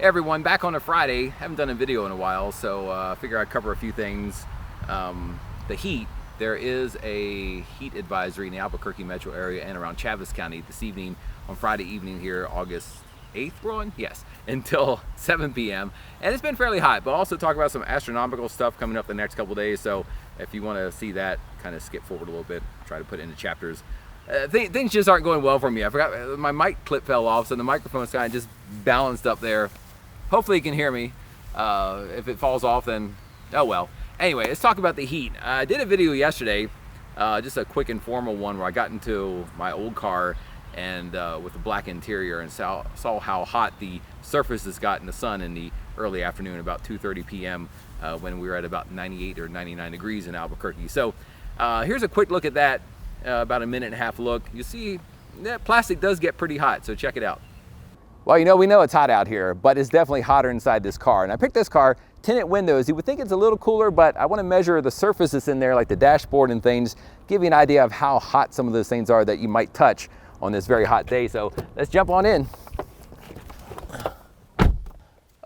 Hey everyone, back on a Friday. Haven't done a video in a while, so I figure I'd cover a few things. The heat. There is a heat advisory in the Albuquerque metro area and around Chaves County this evening, on Friday evening here, August 8th, we're on? Yes, until 7 p.m. And it's been fairly hot, but also talk about some astronomical stuff coming up the next couple days. So if you want to see that, kind of skip forward a little bit, try to put it into chapters. Things just aren't going well for me. I forgot my mic clip fell off, so the microphone's kind of just balanced up there. Hopefully you can hear me. If it falls off, then oh well. Anyway, let's talk about the heat. I did a video yesterday, just a quick informal one where I got into my old car and with a black interior and saw how hot the surfaces got in the sun in the early afternoon, about 2:30 p.m. When we were at about 98 or 99 degrees in Albuquerque. So here's a quick look at that, about a minute and a half look. You see that plastic does get pretty hot, so check it out. Well, we know it's hot out here, but it's definitely hotter inside this car. And I picked this car, tinted windows. You would think it's a little cooler, but I want to measure the surfaces in there, like the dashboard and things, give you an idea of how hot some of those things are that you might touch on this very hot day. So let's jump on in.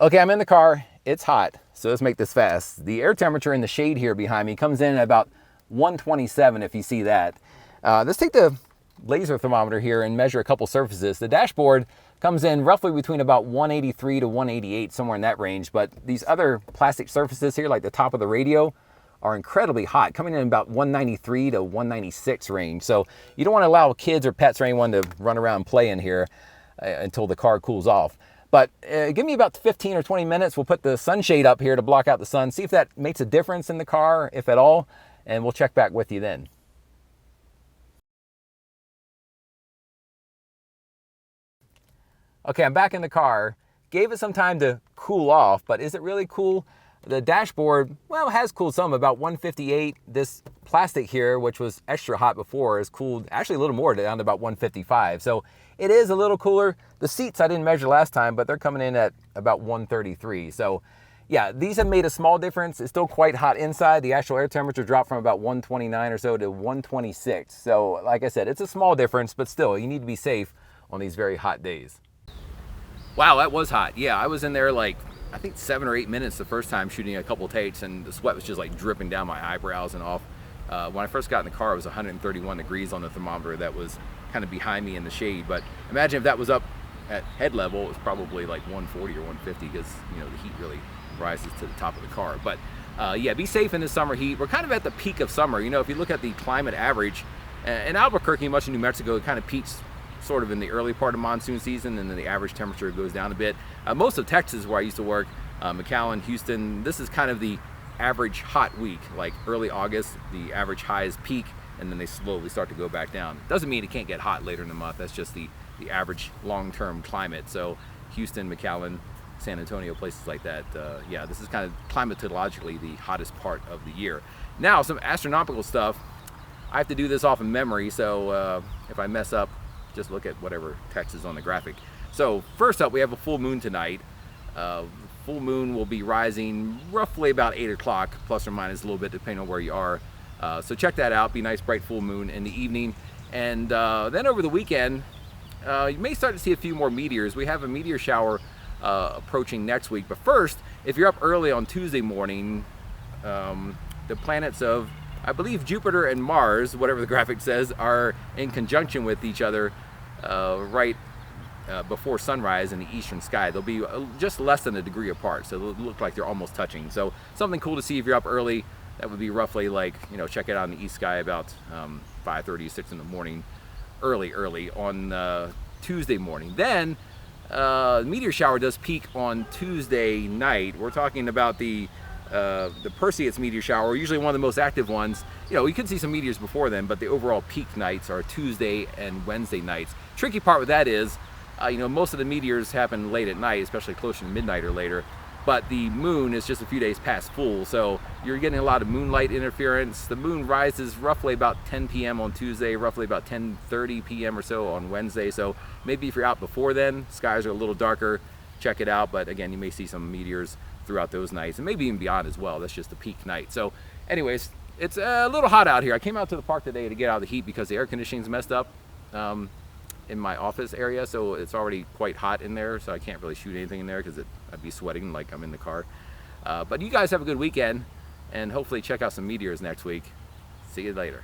Okay, I'm in the car. It's hot, so let's make this fast. The air temperature in the shade here behind me comes in at about 127, if you see that. Let's take the laser thermometer here and measure a couple surfaces. The dashboard comes in roughly between about 183 to 188, somewhere in that range. But these other plastic surfaces here, like the top of the radio, are incredibly hot, coming in about 193 to 196 range. So you don't want to allow kids or pets or anyone to run around and play in here until the car cools off. But give me about 15 or 20 minutes. We'll put the sunshade up here to block out the sun, see if that makes a difference in the car, if at all, and we'll check back with you then. Okay, I'm back in the car. Gave it some time to cool off, but is it really cool? The dashboard, well, has cooled some, about 158. This plastic here, which was extra hot before, is cooled actually a little more, down to about 155. So it is a little cooler. The seats I didn't measure last time, but they're coming in at about 133. So yeah, these have made a small difference. It's still quite hot inside. The actual air temperature dropped from about 129 or so to 126. So like I said, it's a small difference, but still, you need to be safe on these very hot days. Wow, that was hot. Yeah, I was in there like, I think 7 or 8 minutes the first time shooting a couple takes, and the sweat was just like dripping down my eyebrows and off. When I first got in the car, it was 131 degrees on the thermometer that was kind of behind me in the shade. But imagine if that was up at head level, it was probably like 140 or 150 because, the heat really rises to the top of the car. But yeah, be safe in the summer heat. We're kind of at the peak of summer. If you look at the climate average, in Albuquerque, much of New Mexico, it kind of peaks sort of in the early part of monsoon season, and then the average temperature goes down a bit. Most of Texas, where I used to work, McAllen, Houston, this is kind of the average hot week. Like early August, the average highs peak, and then they slowly start to go back down. Doesn't mean it can't get hot later in the month. That's just the average long-term climate. So Houston, McAllen, San Antonio, places like that, yeah, this is kind of climatologically the hottest part of the year. Now, some astronomical stuff. I have to do this off of memory, so if I mess up, just look at whatever text is on the graphic. So first up, we have a full moon tonight. Full moon will be rising roughly about 8 o'clock, plus or minus a little bit, depending on where you are. So check that out. Be a nice bright full moon in the evening. And then over the weekend, you may start to see a few more meteors. We have a meteor shower approaching next week. But first, if you're up early on Tuesday morning, the planets of, I believe, Jupiter and Mars, whatever the graphic says, are in conjunction with each other right before sunrise in the eastern sky. They'll be just less than a degree apart, so they'll look like they're almost touching. So something cool to see if you're up early. That would be roughly like, check it out in the east sky about 5:30, 6 in the morning, early on Tuesday morning. Then the meteor shower does peak on Tuesday night. We're talking about the Perseids meteor shower, usually one of the most active ones. You could see some meteors before then, but the overall peak nights are Tuesday and Wednesday nights. Tricky part with that is, most of the meteors happen late at night, especially closer to midnight or later. But the moon is just a few days past full, so you're getting a lot of moonlight interference. The moon rises roughly about 10 p.m. on Tuesday, roughly about 10:30 p.m. or so on Wednesday. So maybe if you're out before then, skies are a little darker, check it out. But again, you may see some meteors throughout those nights, and maybe even beyond as well. That's just the peak night. So anyways, it's a little hot out here. I came out to the park today to get out of the heat because the air conditioning's messed up. in my office area, so it's already quite hot in there, so I can't really shoot anything in there because I'd be sweating like I'm in the car. But you guys have a good weekend, and hopefully check out some meteors next week. See you later.